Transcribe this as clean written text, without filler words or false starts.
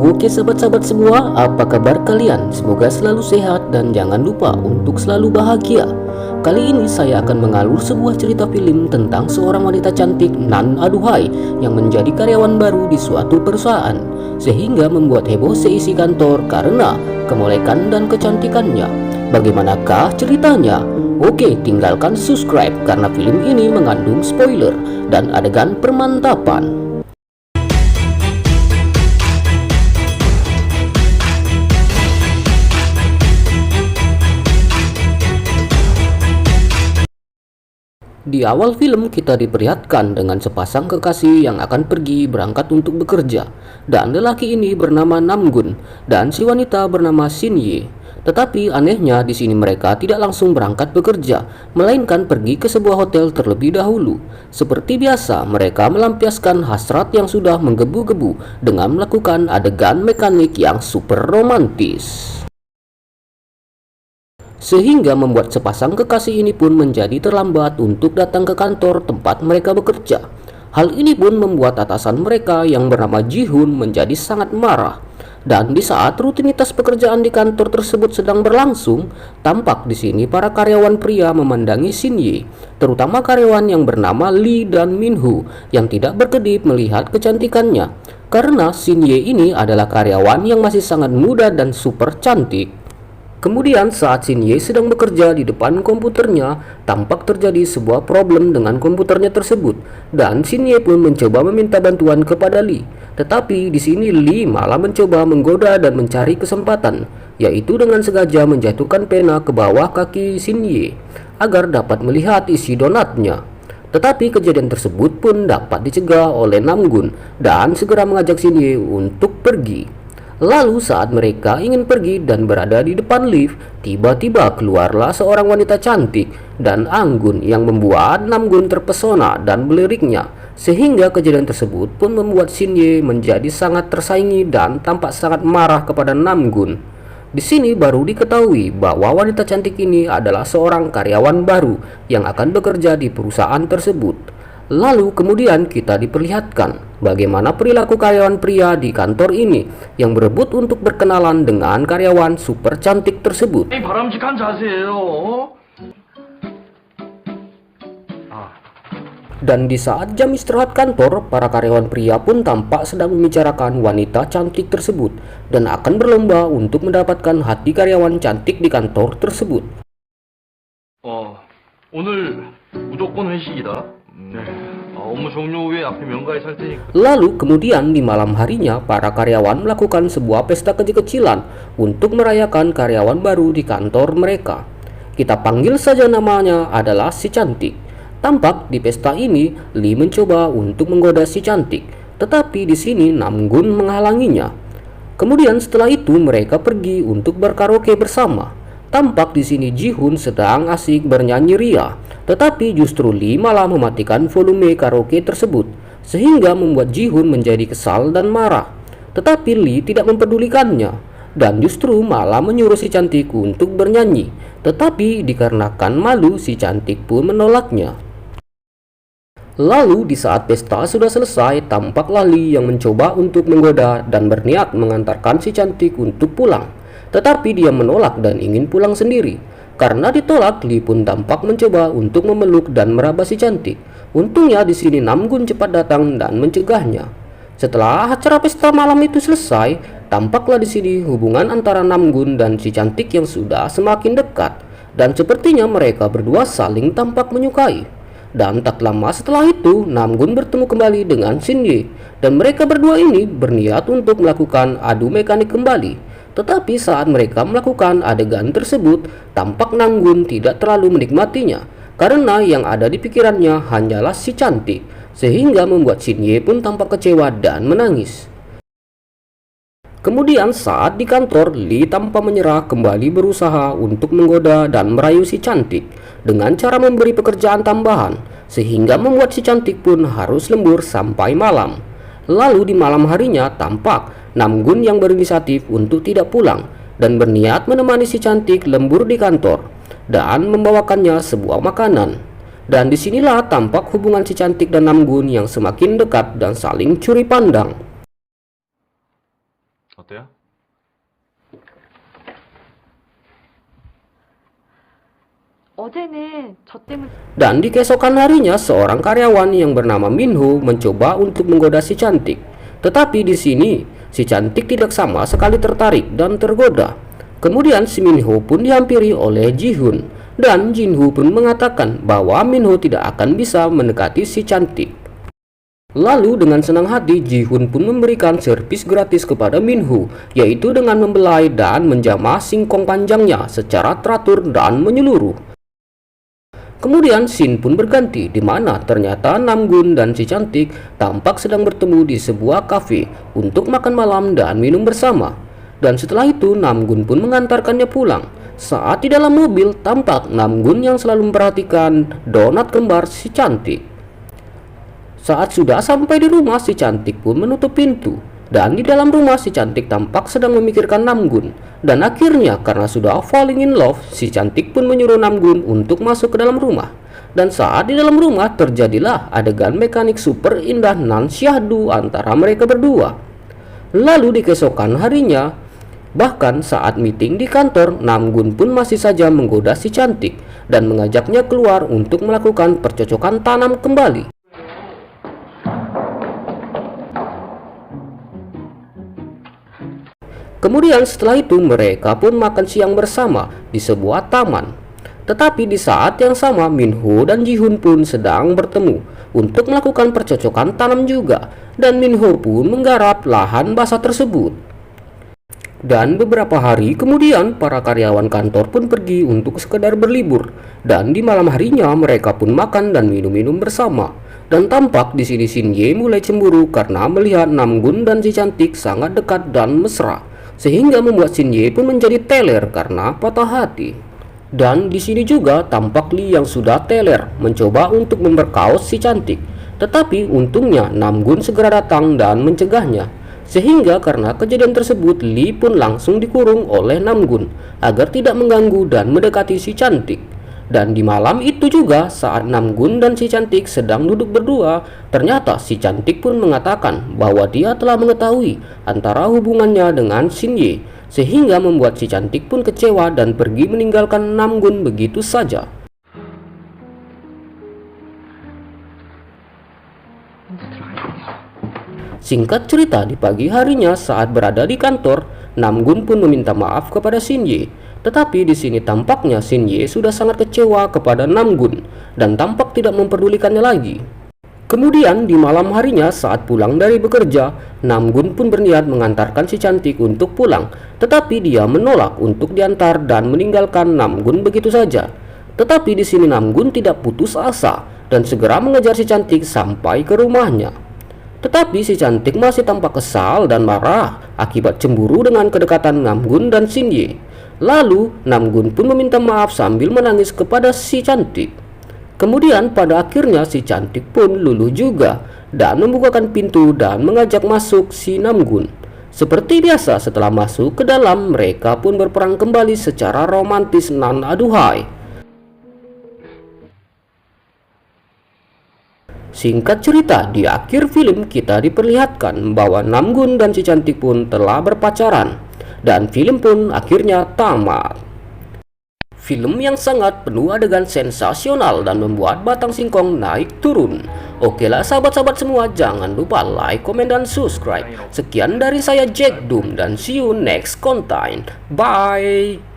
Oke sahabat-sahabat semua, apa kabar kalian? Semoga selalu sehat dan jangan lupa untuk selalu bahagia. Kali ini saya akan mengalur sebuah cerita film tentang seorang wanita cantik nan aduhai yang menjadi karyawan baru di suatu perusahaan, sehingga membuat heboh seisi kantor karena kemolekan dan kecantikannya. Bagaimanakah ceritanya? Oke, tinggalkan subscribe karena film ini mengandung spoiler dan adegan permantapan. Di awal film kita diperlihatkan dengan sepasang kekasih yang akan pergi berangkat untuk bekerja, dan lelaki ini bernama Namgun dan si wanita bernama Shinye. Tetapi anehnya di sini mereka tidak langsung berangkat bekerja, melainkan pergi ke sebuah hotel terlebih dahulu. Seperti biasa, mereka melampiaskan hasrat yang sudah menggebu-gebu dengan melakukan adegan mekanik yang super romantis, sehingga membuat sepasang kekasih ini pun menjadi terlambat untuk datang ke kantor tempat mereka bekerja. Hal ini pun membuat atasan mereka yang bernama Ji-hoon menjadi sangat marah. Dan di saat rutinitas pekerjaan di kantor tersebut sedang berlangsung, tampak di sini para karyawan pria memandangi Shinye, terutama karyawan yang bernama Lee dan Minho yang tidak berkedip melihat kecantikannya, karena Shinye ini adalah karyawan yang masih sangat muda dan super cantik. Kemudian saat Shinye sedang bekerja di depan komputernya, tampak terjadi sebuah problem dengan komputernya tersebut, dan Shinye pun mencoba meminta bantuan kepada Lee. Tetapi di sini Lee malah mencoba menggoda dan mencari kesempatan, yaitu dengan sengaja menjatuhkan pena ke bawah kaki Shinye agar dapat melihat isi donatnya. Tetapi kejadian tersebut pun dapat dicegah oleh Namgun dan segera mengajak Shinye untuk pergi. Lalu saat mereka ingin pergi dan berada di depan lift, tiba-tiba keluarlah seorang wanita cantik dan anggun yang membuat Namgun terpesona dan meliriknya, sehingga kejadian tersebut pun membuat Shinye menjadi sangat tersaingi dan tampak sangat marah kepada Namgun. Di sini baru diketahui bahwa wanita cantik ini adalah seorang karyawan baru yang akan bekerja di perusahaan tersebut. Lalu kemudian kita diperlihatkan bagaimana perilaku karyawan pria di kantor ini yang berebut untuk berkenalan dengan karyawan super cantik tersebut. Dan di saat jam istirahat kantor, para karyawan pria pun tampak sedang membicarakan wanita cantik tersebut dan akan berlomba untuk mendapatkan hati karyawan cantik di kantor tersebut. 오늘 무조건 회식이다. 업무 종료 후에 앞에 명가에 살 테니까. Lalu kemudian di malam harinya para karyawan melakukan sebuah pesta kecil-kecilan untuk merayakan karyawan baru di kantor mereka. Kita panggil saja namanya adalah si cantik. Tampak di pesta ini Lee mencoba untuk menggoda si cantik, tetapi di sini Namgun menghalanginya. Kemudian setelah itu mereka pergi untuk berkaraoke bersama. Tampak di sini Ji-hoon sedang asik bernyanyi ria, tetapi justru Lee malah mematikan volume karaoke tersebut, sehingga membuat Ji-hoon menjadi kesal dan marah. Tetapi Lee tidak mempedulikannya, dan justru malah menyuruh si cantik untuk bernyanyi, tetapi dikarenakan malu si cantik pun menolaknya. Lalu di saat pesta sudah selesai, tampaklah Lee yang mencoba untuk menggoda dan berniat mengantarkan si cantik untuk pulang. Tetapi dia menolak dan ingin pulang sendiri. Karena ditolak, Lee pun tampak mencoba untuk memeluk dan meraba si cantik. Untungnya di sini Namgun cepat datang dan mencegahnya. Setelah acara pesta malam itu selesai, tampaklah di sini hubungan antara Namgun dan si cantik yang sudah semakin dekat, dan sepertinya mereka berdua saling tampak menyukai. Dan tak lama setelah itu, Namgun bertemu kembali dengan Shinye, dan mereka berdua ini berniat untuk melakukan adu mekanik kembali. Tetapi saat mereka melakukan adegan tersebut, tampak Namgun tidak terlalu menikmatinya, karena yang ada di pikirannya hanyalah si cantik, sehingga membuat Shinye pun tampak kecewa dan menangis. Kemudian saat di kantor, Lee tanpa menyerah kembali berusaha untuk menggoda dan merayu si cantik dengan cara memberi pekerjaan tambahan, sehingga membuat si cantik pun harus lembur sampai malam. Lalu di malam harinya tampak Namgun yang berinisiatif untuk tidak pulang dan berniat menemani si cantik lembur di kantor dan membawakannya sebuah makanan. Dan disinilah tampak hubungan si cantik dan Namgun yang semakin dekat dan saling curi pandang. 어때요? 어제는 저 때문에 Dan di keesokan harinya, seorang karyawan yang bernama Minho mencoba untuk menggoda si cantik. Tetapi di sini, si cantik tidak sama sekali tertarik dan tergoda. Kemudian si Minho pun dihampiri oleh Ji-hoon. Dan Jin-ho pun mengatakan bahwa Minho tidak akan bisa mendekati si cantik. Lalu dengan senang hati, Ji-hoon pun memberikan servis gratis kepada Minho, yaitu dengan membelai dan menjamah singkong panjangnya secara teratur dan menyeluruh. Kemudian scene pun berganti, di mana ternyata Namgun dan si cantik tampak sedang bertemu di sebuah kafe untuk makan malam dan minum bersama. Dan setelah itu Namgun pun mengantarkannya pulang. Saat di dalam mobil, tampak Namgun yang selalu memperhatikan donat kembar si cantik. Saat sudah sampai di rumah, si cantik pun menutup pintu. Dan di dalam rumah, si cantik tampak sedang memikirkan Namgun. Dan akhirnya karena sudah falling in love, si cantik pun menyuruh Namgun untuk masuk ke dalam rumah. Dan saat di dalam rumah, terjadilah adegan mekanik super indah nan syahdu antara mereka berdua. Lalu di keesokan harinya, bahkan saat meeting di kantor, Namgun pun masih saja menggoda si cantik dan mengajaknya keluar untuk melakukan percocokan tanam kembali. Kemudian setelah itu mereka pun makan siang bersama di sebuah taman. Tetapi di saat yang sama, Minho dan Ji-hoon pun sedang bertemu untuk melakukan percocokan tanam juga. Dan Minho pun menggarap lahan basah tersebut. Dan beberapa hari kemudian para karyawan kantor pun pergi untuk sekedar berlibur. Dan di malam harinya mereka pun makan dan minum-minum bersama. Dan tampak di sini Shin Ye mulai cemburu karena melihat Namgun dan si cantik sangat dekat dan mesra. Sehingga membuat Shin Ye pun menjadi teler karena patah hati. Dan di sini juga tampak Lee yang sudah teler mencoba untuk memperkaos si cantik. Tetapi untungnya Namgun segera datang dan mencegahnya. Sehingga karena kejadian tersebut, Lee pun langsung dikurung oleh Namgun agar tidak mengganggu dan mendekati si cantik. Dan di malam itu juga saat Namgun dan si cantik sedang duduk berdua, ternyata si cantik pun mengatakan bahwa dia telah mengetahui antara hubungannya dengan Shin Ye, sehingga membuat si cantik pun kecewa dan pergi meninggalkan Namgun begitu saja. Singkat cerita, di pagi harinya saat berada di kantor, Namgun pun meminta maaf kepada Shin Ye. Tetapi di sini tampaknya Shin Ye sudah sangat kecewa kepada Namgun dan tampak tidak memperdulikannya lagi. Kemudian di malam harinya saat pulang dari bekerja, Namgun pun berniat mengantarkan si cantik untuk pulang. Tetapi dia menolak untuk diantar dan meninggalkan Namgun begitu saja. Tetapi di sini Namgun tidak putus asa dan segera mengejar si cantik sampai ke rumahnya. Tetapi si cantik masih tampak kesal dan marah akibat cemburu dengan kedekatan Namgun dan Shin Ye. Lalu Namgun pun meminta maaf sambil menangis kepada si cantik. Kemudian pada akhirnya si cantik pun luluh juga dan membukakan pintu dan mengajak masuk si Namgun. Seperti biasa setelah masuk ke dalam, mereka pun berperang kembali secara romantis nan aduhai. Singkat cerita, di akhir film kita diperlihatkan bahwa Namgun dan si cantik pun telah berpacaran. Dan film pun akhirnya tamat. Film yang sangat penuh adegan sensasional dan membuat batang singkong naik turun. Oke lah sahabat-sahabat semua, jangan lupa like, komen, dan subscribe. Sekian dari saya Jack Doom dan see you next content. Bye.